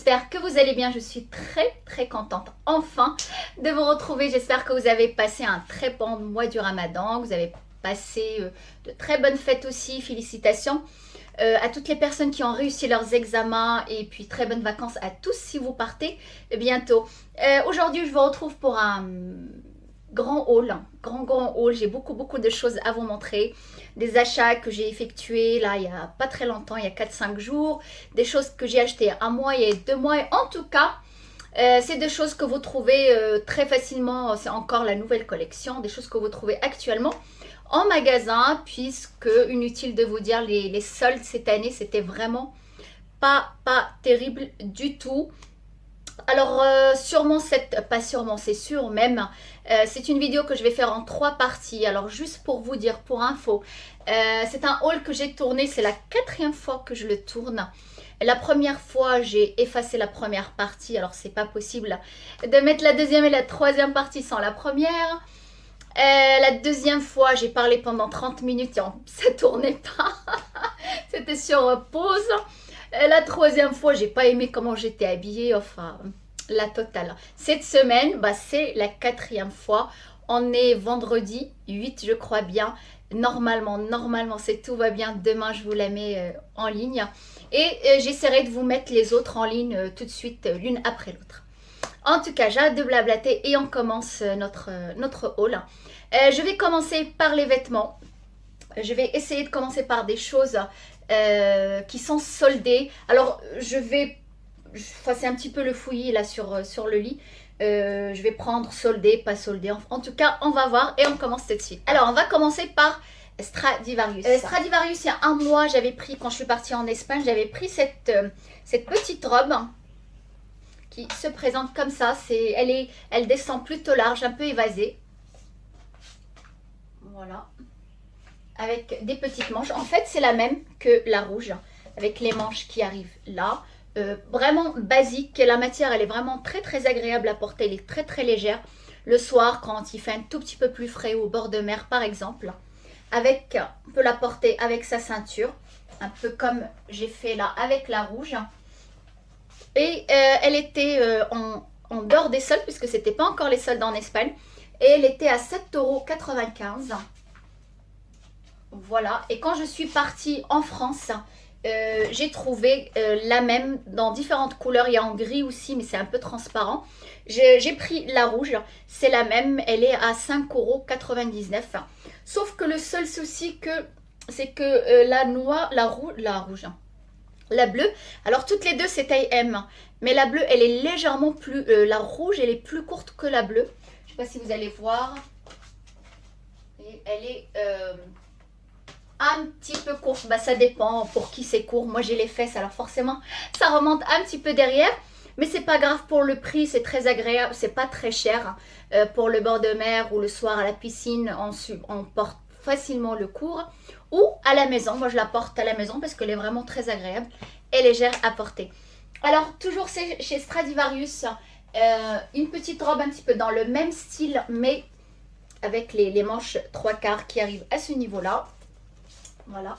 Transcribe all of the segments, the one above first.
j'espère que vous allez bien. Je suis très contente enfin de vous retrouver. J'espère que vous avez passé un très bon mois du Ramadan, que vous avez passé de très bonnes fêtes aussi. Félicitations à toutes les personnes qui ont réussi leurs examens et puis très bonnes vacances à tous si vous partez bientôt. Aujourd'hui, je vous retrouve pour un grand haul, grand haul. J'ai beaucoup de choses à vous montrer. Des achats que j'ai effectués là il y a pas très longtemps, il y a 4-5 jours. Des choses que j'ai achetées un mois et 2 mois. Et en tout cas, c'est des choses que vous trouvez très facilement. C'est encore la nouvelle collection. Des choses que vous trouvez actuellement en magasin. Puisque, inutile de vous dire, les soldes cette année, c'était vraiment pas terrible du tout. Alors sûrement pas sûrement, c'est sûr même, c'est une vidéo que je vais faire en 3 parties. Alors juste pour vous dire, pour info, c'est un haul que j'ai tourné, c'est la 4e fois que je le tourne. La première fois, j'ai effacé la première partie, alors c'est pas possible de mettre la deuxième et la troisième partie sans la première. La deuxième fois, j'ai parlé pendant 30 minutes et ça tournait pas, c'était sur pause. La troisième fois, j'ai pas aimé comment j'étais habillée, enfin, la totale. Cette semaine, c'est la 4e fois. On est vendredi 8, je crois bien. Normalement, si tout va bien, demain, je vous la mets en ligne. Et j'essaierai de vous mettre les autres en ligne tout de suite, l'une après l'autre. En tout cas, j'arrête de blablater et on commence notre haul. Je vais commencer par les vêtements. Je vais essayer de commencer par des choses qui sont soldées. Alors, c'est un petit peu le fouillis là sur le lit. Je vais prendre soldé, pas soldé. En tout cas, on va voir et on commence tout de suite. Alors, on va commencer par Stradivarius. Stradivarius, il y a un mois, j'avais pris, quand je suis partie en Espagne, j'avais pris cette petite robe qui se présente comme ça. Elle descend plutôt large, un peu évasée. Voilà. Avec des petites manches. En fait, c'est la même que la rouge, avec les manches qui arrivent là. Vraiment basique. La matière, elle est vraiment très agréable à porter. Elle est très légère. Le soir, quand il fait un tout petit peu plus frais au bord de mer, par exemple. On peut la porter avec sa ceinture. Un peu comme j'ai fait là avec la rouge. Et elle était en dehors des soldes, puisque c'était pas encore les soldes en Espagne. Et elle était à 7,95 €. Voilà, et quand je suis partie en France, j'ai trouvé la même dans différentes couleurs. Il y a en gris aussi, mais c'est un peu transparent. J'ai pris la rouge, c'est la même, elle est à 5,99 €. Sauf que le seul souci, c'est que la bleue, alors toutes les deux c'est taille M, mais la bleue elle est légèrement plus, la rouge elle est plus courte que la bleue. Je ne sais pas si vous allez voir, et elle est un petit peu courte, ça dépend pour qui c'est court. Moi j'ai les fesses, alors forcément ça remonte un petit peu derrière, mais c'est pas grave pour le prix, c'est très agréable, c'est pas très cher. Pour le bord de mer ou le soir à la piscine, on porte facilement le court, ou à la maison. Moi je la porte à la maison parce qu'elle est vraiment très agréable et légère à porter. Alors toujours chez Stradivarius, une petite robe un petit peu dans le même style, mais avec les manches 3/4 qui arrivent à ce niveau là. Voilà.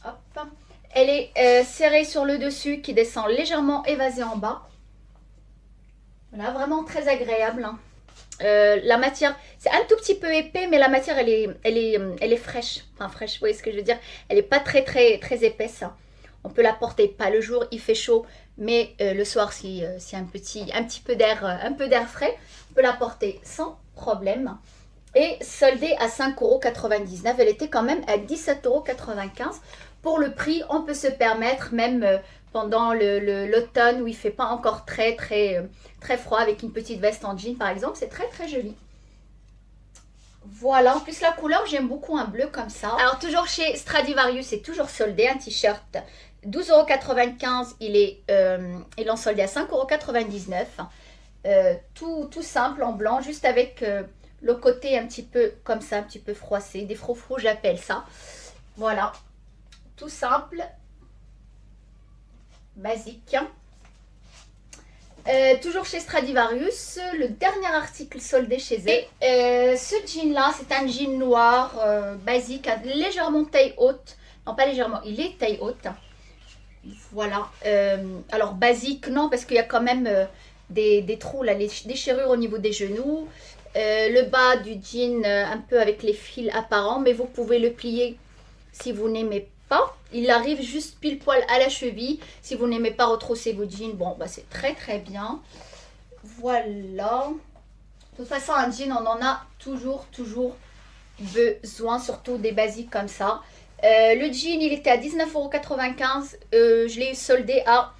Hop. Elle est serrée sur le dessus, qui descend légèrement évasée en bas. Voilà, vraiment très agréable. La matière, c'est un tout petit peu épais, mais la matière, elle est fraîche. Enfin, fraîche, vous voyez ce que je veux dire? Elle n'est pas très épaisse. On peut la porter, pas le jour, il fait chaud, mais le soir, si un petit peu d'air frais, on peut la porter sans problème. Et soldée à 5,99 €, elle était quand même à 17,95 €. Pour le prix, on peut se permettre, même pendant l'automne où il ne fait pas encore très froid, avec une petite veste en jean par exemple, c'est très joli. Voilà, en plus la couleur, j'aime beaucoup un bleu comme ça. Alors toujours chez Stradivarius, c'est toujours soldé, un t-shirt 12,95 €, il est en soldé à 5,99 €. Tout simple en blanc, juste avec le côté un petit peu comme ça, un petit peu froissé, des froufrous j'appelle ça. Voilà, tout simple, basique. Toujours chez Stradivarius, le dernier article soldé chez eux. Et ce jean là, c'est un jean noir basique, légèrement taille haute. Non, pas légèrement, il est taille haute. Voilà. Alors basique, non, parce qu'il y a quand même des trous, là, les déchirures au niveau des genoux. Le bas du jean un peu avec les fils apparents, mais vous pouvez le plier si vous n'aimez pas. Il arrive juste pile poil à la cheville. Si vous n'aimez pas retrousser vos jeans, bon, bah, c'est très très bien. Voilà. De toute façon, un jean, on en a toujours besoin, surtout des basiques comme ça. Le jean, il était à 19,95 €. Je l'ai soldé à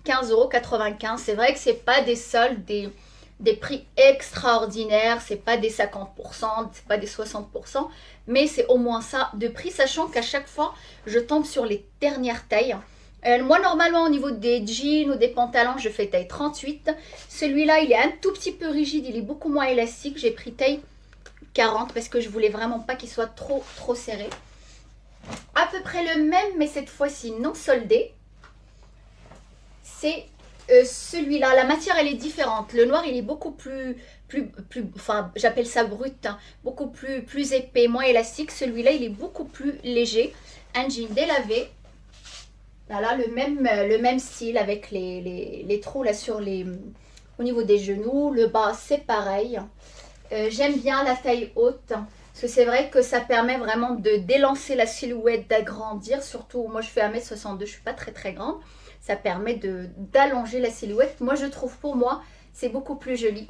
15,95 €. C'est vrai que c'est pas des soldes, des prix extraordinaires. C'est pas des 50%, c'est pas des 60%. Mais c'est au moins ça de prix, sachant qu'à chaque fois, je tombe sur les dernières tailles. Moi, normalement, au niveau des jeans ou des pantalons, je fais taille 38. Celui-là, il est un tout petit peu rigide. Il est beaucoup moins élastique. J'ai pris taille 40 parce que je voulais vraiment pas qu'il soit trop serré. À peu près le même, mais cette fois-ci non soldé. C'est celui-là. La matière, elle est différente. Le noir, il est beaucoup plus enfin, j'appelle ça brut, hein, beaucoup plus épais, moins élastique. Celui-là, il est beaucoup plus léger. Un jean délavé. Voilà, le même style avec les trous là sur au niveau des genoux. Le bas, c'est pareil. J'aime bien la taille haute, parce que c'est vrai que ça permet vraiment de d'élancer la silhouette, d'agrandir. Surtout, moi je fais 1,62 m, je ne suis pas très grande. Ça permet d'allonger la silhouette. Moi je trouve, pour moi, c'est beaucoup plus joli.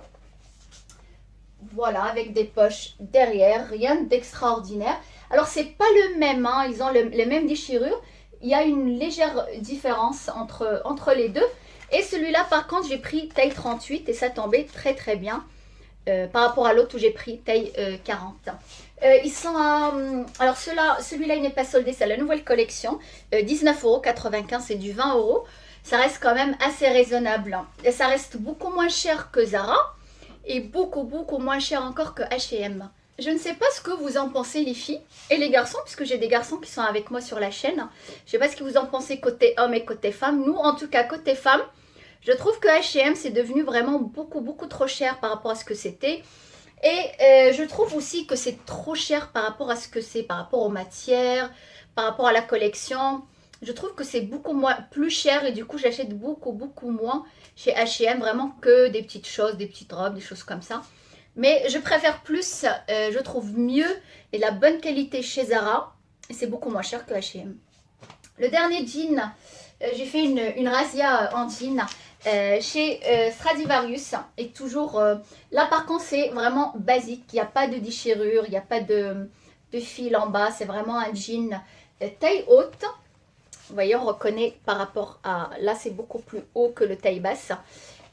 Voilà, avec des poches derrière, rien d'extraordinaire. Alors c'est pas le même, hein, ils ont les mêmes déchirures. Il y a une légère différence entre les deux. Et celui-là, par contre, j'ai pris taille 38 et ça tombait très bien. Par rapport à l'autre où j'ai pris taille 40. Ils sont à... alors celui-là, il n'est pas soldé, c'est la nouvelle collection. 19,95 €, c'est du 20 €. Ça reste quand même assez raisonnable. Et ça reste beaucoup moins cher que Zara. Et beaucoup moins cher encore que H&M. Je ne sais pas ce que vous en pensez, les filles et les garçons, puisque j'ai des garçons qui sont avec moi sur la chaîne. Je ne sais pas ce que vous en pensez côté homme et côté femme. Nous, en tout cas, côté femme, je trouve que H&M, c'est devenu vraiment beaucoup trop cher par rapport à ce que c'était. Et je trouve aussi que c'est trop cher par rapport à ce que c'est, par rapport aux matières, par rapport à la collection. Je trouve que c'est beaucoup plus cher et du coup, j'achète beaucoup moins chez H&M, vraiment que des petites choses, des petites robes, des choses comme ça. Mais je préfère plus, je trouve mieux et la bonne qualité chez Zara. Et c'est beaucoup moins cher que H&M. Le dernier jean, j'ai fait une razzia en jean chez Stradivarius. Et toujours, là par contre c'est vraiment basique. Il n'y a pas de déchirure, il n'y a pas de fil en bas. C'est vraiment un jean taille haute. Vous voyez, on reconnaît par rapport à... Là c'est beaucoup plus haut que le taille basse.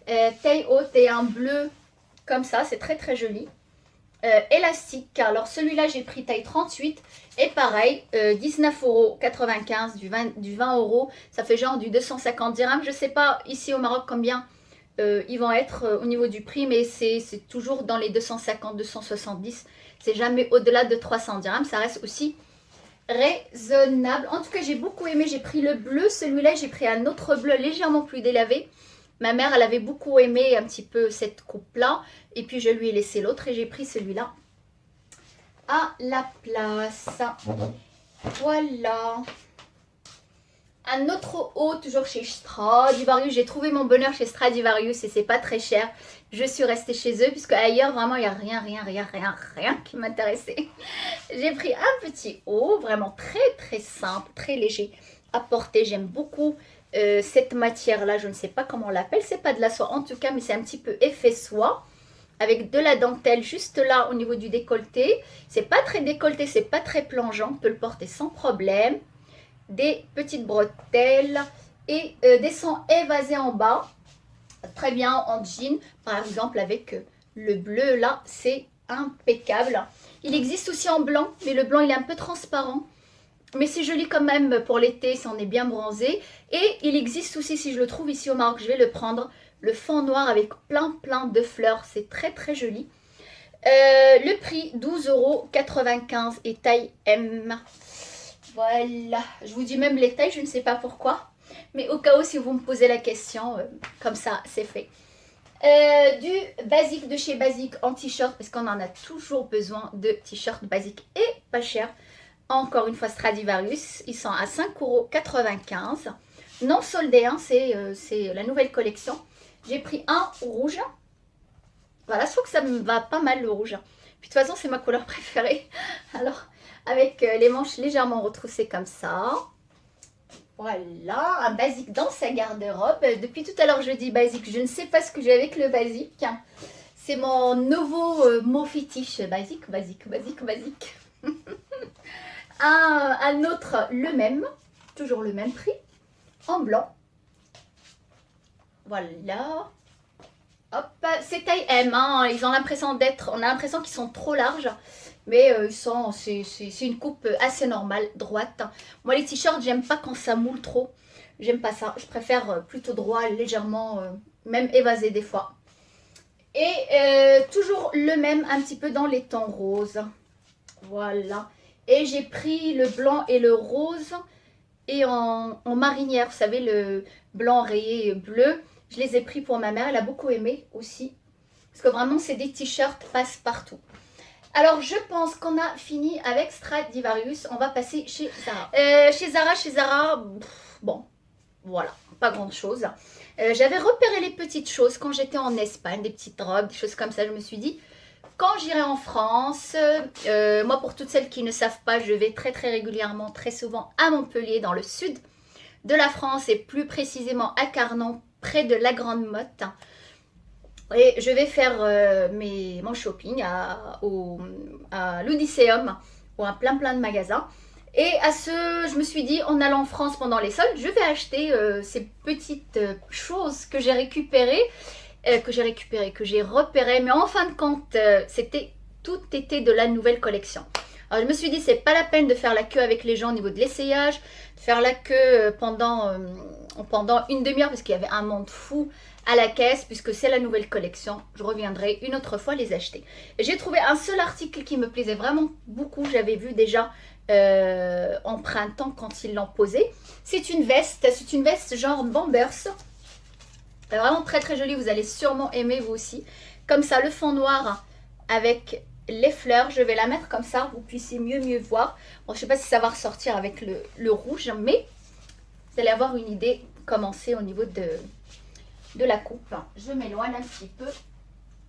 Taille haute et un bleu comme ça, c'est très joli. Élastique, alors celui-là j'ai pris taille 38 et pareil 19,95 €, du 20 €, ça fait genre du 250 dirhams. Je sais pas ici au Maroc combien ils vont être au niveau du prix, mais c'est toujours dans les 250-270, c'est jamais au-delà de 300 dirhams. Ça reste aussi raisonnable. En tout cas, j'ai beaucoup aimé. J'ai pris le bleu, celui-là j'ai pris un autre bleu légèrement plus délavé. Ma mère, elle avait beaucoup aimé un petit peu cette coupe-là. Et puis, je lui ai laissé l'autre et j'ai pris celui-là à la place. Voilà. Un autre haut, toujours chez Stradivarius. J'ai trouvé mon bonheur chez Stradivarius et c'est pas très cher. Je suis restée chez eux puisque ailleurs, vraiment, il n'y a rien qui m'intéressait. J'ai pris un petit haut, vraiment très simple, très léger à porter. J'aime beaucoup cette matière là, je ne sais pas comment on l'appelle, c'est pas de la soie en tout cas, mais c'est un petit peu effet soie avec de la dentelle juste là au niveau du décolleté. C'est pas très décolleté, c'est pas très plongeant, on peut le porter sans problème. Des petites bretelles et des sons évasés en bas, très bien en jean par exemple avec le bleu là, c'est impeccable. Il existe aussi en blanc, mais le blanc il est un peu transparent. Mais c'est joli quand même pour l'été si on est bien bronzé. Et il existe aussi, si je le trouve ici au Maroc, je vais le prendre, le fond noir avec plein de fleurs. C'est très joli. Le prix 12,95 € et taille M. Voilà. Je vous dis même les tailles, je ne sais pas pourquoi. Mais au cas où, si vous me posez la question, comme ça, c'est fait. Du basique de chez Basique en t-shirt, parce qu'on en a toujours besoin de t-shirts basiques et pas cher. Encore une fois Stradivarius, ils sont à 5,95 €. non soldé, hein, c'est la nouvelle collection. J'ai pris un rouge. Voilà, je trouve que ça me va pas mal le rouge. Puis de toute façon, c'est ma couleur préférée. Alors, avec les manches légèrement retroussées comme ça. Voilà, un basique dans sa garde-robe. Depuis tout à l'heure, je dis basique. Je ne sais pas ce que j'ai avec le basique. C'est mon nouveau mot fétiche. Basique, basique, basique, basique. Un autre, le même. Toujours le même prix. En blanc. Voilà. Hop, c'est taille M, hein. Ils ont l'impression d'être, on a l'impression qu'ils sont trop larges, mais c'est une coupe assez normale, droite. Moi les t-shirts, j'aime pas quand ça moule trop, j'aime pas ça. Je préfère plutôt droit, légèrement, même évasé des fois. Et toujours le même, un petit peu dans les tons roses. Voilà. Et j'ai pris le blanc et le rose et en marinière, vous savez, le blanc rayé bleu. Je les ai pris pour ma mère, elle a beaucoup aimé aussi. Parce que vraiment, c'est des t-shirts passe-partout. Alors, je pense qu'on a fini avec Stradivarius. On va passer chez Zara. Chez Zara, bon, voilà, pas grand-chose. J'avais repéré les petites choses quand j'étais en Espagne, des petites robes, des choses comme ça. Je me suis dit, quand j'irai en France, moi, pour toutes celles qui ne savent pas, je vais très très régulièrement, très souvent à Montpellier, dans le sud de la France et plus précisément à Carnon, près de la Grande Motte. Et je vais faire mon shopping à l'Odysseum ou à plein de magasins. Et je me suis dit, en allant en France pendant les soldes, je vais acheter ces petites choses que j'ai récupérées, que j'ai repérées. Mais en fin de compte, tout était de la nouvelle collection. Alors je me suis dit, c'est pas la peine de faire la queue avec les gens au niveau de l'essayage, de faire la queue pendant une demi-heure parce qu'il y avait un monde fou à la caisse puisque c'est la nouvelle collection. Je reviendrai une autre fois les acheter. J'ai trouvé un seul article qui me plaisait vraiment beaucoup. J'avais vu déjà en printemps quand ils l'ont posé. C'est une veste genre Bombers. Vraiment très très jolie, vous allez sûrement aimer vous aussi. Comme ça, le fond noir avec les fleurs, je vais la mettre comme ça, vous puissiez mieux voir. Bon, je ne sais pas si ça va ressortir avec le rouge, mais vous allez avoir une idée comment c'est au niveau de la coupe. Je m'éloigne un petit peu,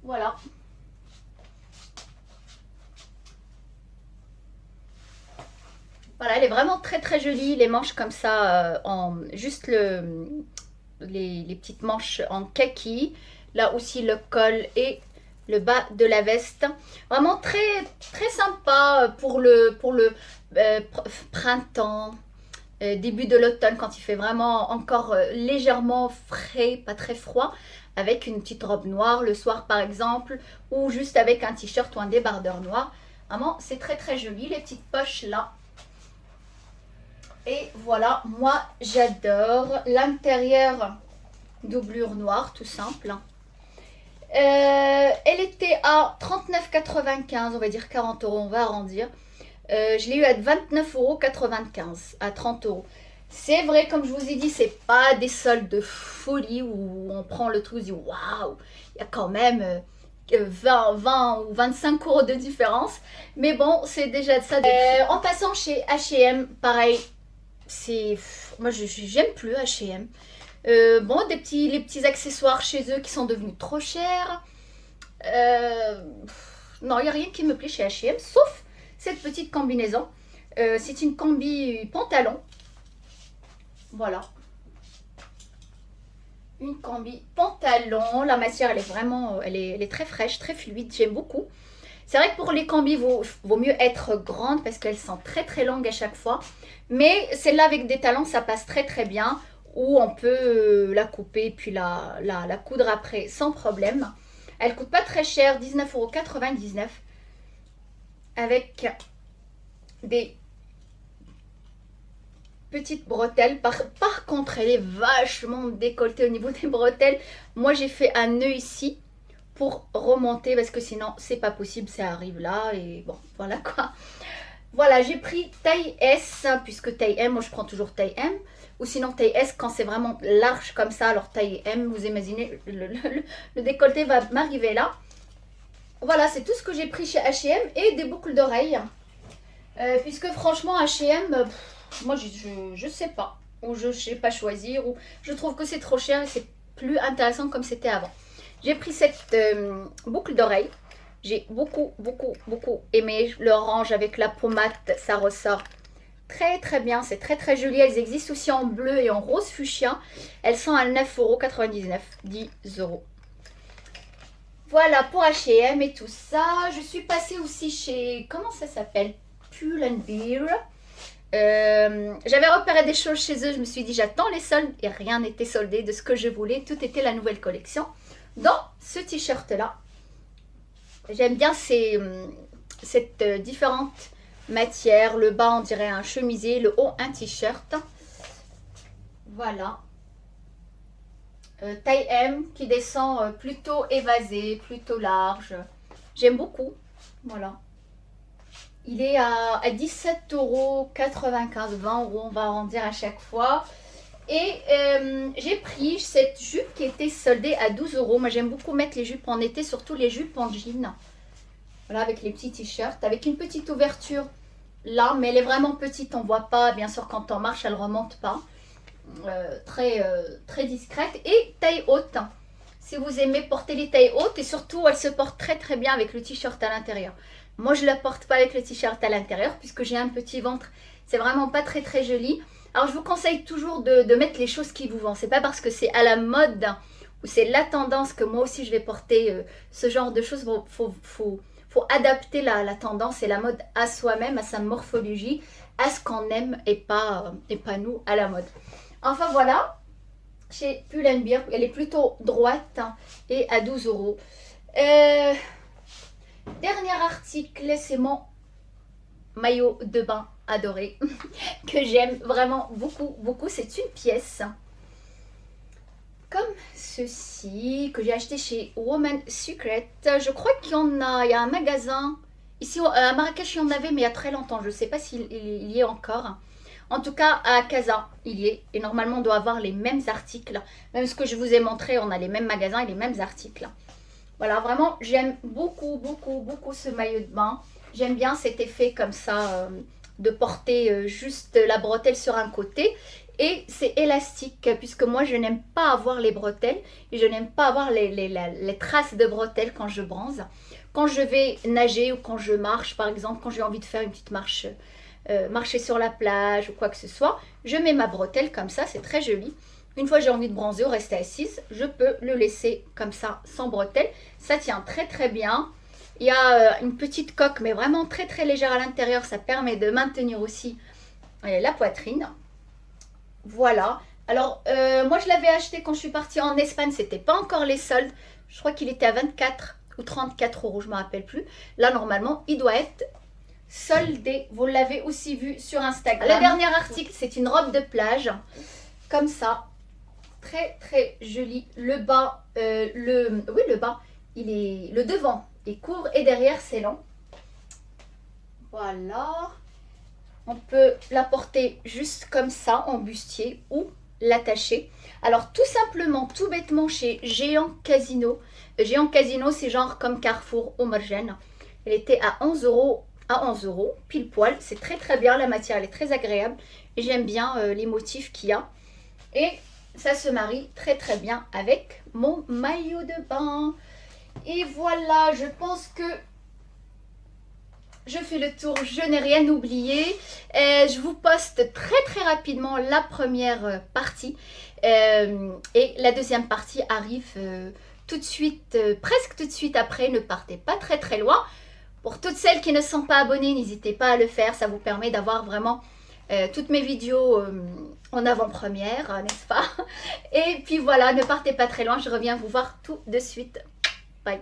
voilà. Voilà, elle est vraiment très très jolie, les manches comme ça, juste les petites manches en kaki. Là aussi le col et le bas de la veste. Vraiment très très sympa pour le printemps, début de l'automne quand il fait vraiment encore légèrement frais, pas très froid, avec une petite robe noire le soir par exemple, ou juste avec un t-shirt ou un débardeur noir. Vraiment c'est très très joli, les petites poches là. Et voilà, moi j'adore l'intérieur, doublure noire tout simple. Elle était à 39,95 €, on va dire 40 €, on va arrondir. Je l'ai eu à 29,95 € à 30 €. C'est vrai, comme je vous ai dit, c'est pas des soldes de folie où on prend le truc et dit waouh, il y a quand même 20 ou 25 € de différence. Mais bon, c'est déjà de ça. En passant chez H&M, pareil, moi j'aime plus H&M. Bon, les petits accessoires chez eux qui sont devenus trop chers. Non, il n'y a rien qui me plaît chez H&M, sauf cette petite combinaison. C'est une combi pantalon. Voilà. Une combi pantalon. La matière, elle est vraiment, elle est très fraîche, très fluide. J'aime beaucoup. C'est vrai que pour les combis, vaut mieux être grande parce qu'elles sont très très longues à chaque fois. Mais celle-là avec des talons, ça passe très très bien. Ou on peut la couper puis la coudre après sans problème. Elle coûte pas très cher, 19,99 € avec des petites bretelles. Par contre, elle est vachement décolletée au niveau des bretelles. Moi, j'ai fait un nœud ici pour remonter parce que sinon, c'est pas possible. Ça arrive là et bon, voilà quoi. Voilà, j'ai pris taille S puisque taille M, moi je prends toujours taille M. Ou sinon taille S quand c'est vraiment large comme ça. Alors taille M, vous imaginez, le décolleté va m'arriver là. Voilà, c'est tout ce que j'ai pris chez H&M et des boucles d'oreilles. Puisque franchement H&M, moi je sais pas. ou je ne sais pas choisir, ou je trouve que c'est trop cher et c'est plus intéressant comme c'était avant. J'ai pris cette boucle d'oreille. J'ai beaucoup aimé l'orange avec la pommade, ça ressort très bien, c'est très joli. Elles existent aussi en bleu et en rose fuchsia. Elles sont à 9,99 €, 10 €. Voilà pour H&M et tout ça. Je suis passée aussi chez, comment ça s'appelle, Pull&Bear. J'avais repéré des choses chez eux, je me suis dit j'attends les soldes et rien n'était soldé de ce que je voulais, tout était la nouvelle collection. Dans ce t-shirt là, j'aime bien cette différente matière, le bas on dirait un chemisier, le haut un t-shirt. Voilà. Taille M qui descend plutôt évasé, plutôt large. J'aime beaucoup. Voilà. Il est à 17,95 €, 20 €, on va arrondir à chaque fois. Et j'ai pris cette jupe qui était soldée à 12 €. Moi j'aime beaucoup mettre les jupes en été, surtout les jupes en jean. Voilà, avec les petits t-shirts, avec une petite ouverture là, mais elle est vraiment petite, on voit pas. Bien sûr, quand on marche, elle remonte pas. Très discrète et taille haute. Si vous aimez porter les tailles hautes, et surtout, elle se porte très bien avec le t-shirt à l'intérieur. Moi, je la porte pas avec le t-shirt à l'intérieur puisque j'ai un petit ventre. C'est vraiment pas très joli. Alors, je vous conseille toujours de mettre les choses qui vous vont. C'est pas parce que c'est à la mode ou c'est la tendance que moi aussi je vais porter ce genre de choses. Faut adapter la tendance et la mode à soi-même, à sa morphologie, à ce qu'on aime et pas nous à la mode. Enfin voilà, chez Pull&Bear, elle est plutôt droite et à 12 €. Dernier article, c'est mon maillot de bain adoré que j'aime vraiment beaucoup. C'est une pièce comme ceci que j'ai acheté chez Woman Secret. Je crois qu'il y a un magasin ici à Marrakech, il y en avait mais il y a très longtemps. Je ne sais pas s'il y est encore. En tout cas, à Casa, il y est. Et normalement, on doit avoir les mêmes articles. Même ce que je vous ai montré, on a les mêmes magasins et les mêmes articles. Voilà, vraiment, j'aime beaucoup ce maillot de bain. J'aime bien cet effet comme ça, de porter juste la bretelle sur un côté. Et c'est élastique, puisque moi, je n'aime pas avoir les bretelles. Et je n'aime pas avoir les traces de bretelles quand je bronze. Quand je vais nager ou quand je marche, par exemple, quand j'ai envie de faire une petite marche... marcher sur la plage ou quoi que ce soit, je mets ma bretelle comme ça, c'est très joli. Une fois j'ai envie de bronzer ou rester assise, je peux le laisser comme ça sans bretelle. Ça tient très bien. Il y a une petite coque mais vraiment très légère à l'intérieur, ça permet de maintenir aussi la poitrine. Voilà. Alors moi je l'avais acheté quand je suis partie en Espagne, c'était pas encore les soldes. Je crois qu'il était à 24 ou 34 €, je me rappelle plus. Là normalement il doit être soldé, vous l'avez aussi vu sur Instagram. Le dernier article, c'est une robe de plage, comme ça, très joli. Le bas, le bas, le devant est court et derrière c'est long. Voilà, on peut la porter juste comme ça en bustier ou l'attacher. Alors tout simplement, tout bêtement chez Géant Casino. Géant Casino, c'est genre comme Carrefour ou Marjane. Elle était à 11 €. À 11 €, pile poil. C'est très bien, la matière elle est très agréable et j'aime bien les motifs qu'il y a. Et ça se marie très bien avec mon maillot de bain. Et voilà, je pense que je fais le tour, je n'ai rien oublié. Je vous poste très rapidement la première partie et la deuxième partie arrive tout de suite, presque tout de suite après. Ne partez pas très loin. Pour toutes celles qui ne sont pas abonnées, n'hésitez pas à le faire. Ça vous permet d'avoir vraiment toutes mes vidéos en avant-première, n'est-ce pas? Et puis voilà, ne partez pas très loin. Je reviens vous voir tout de suite. Bye!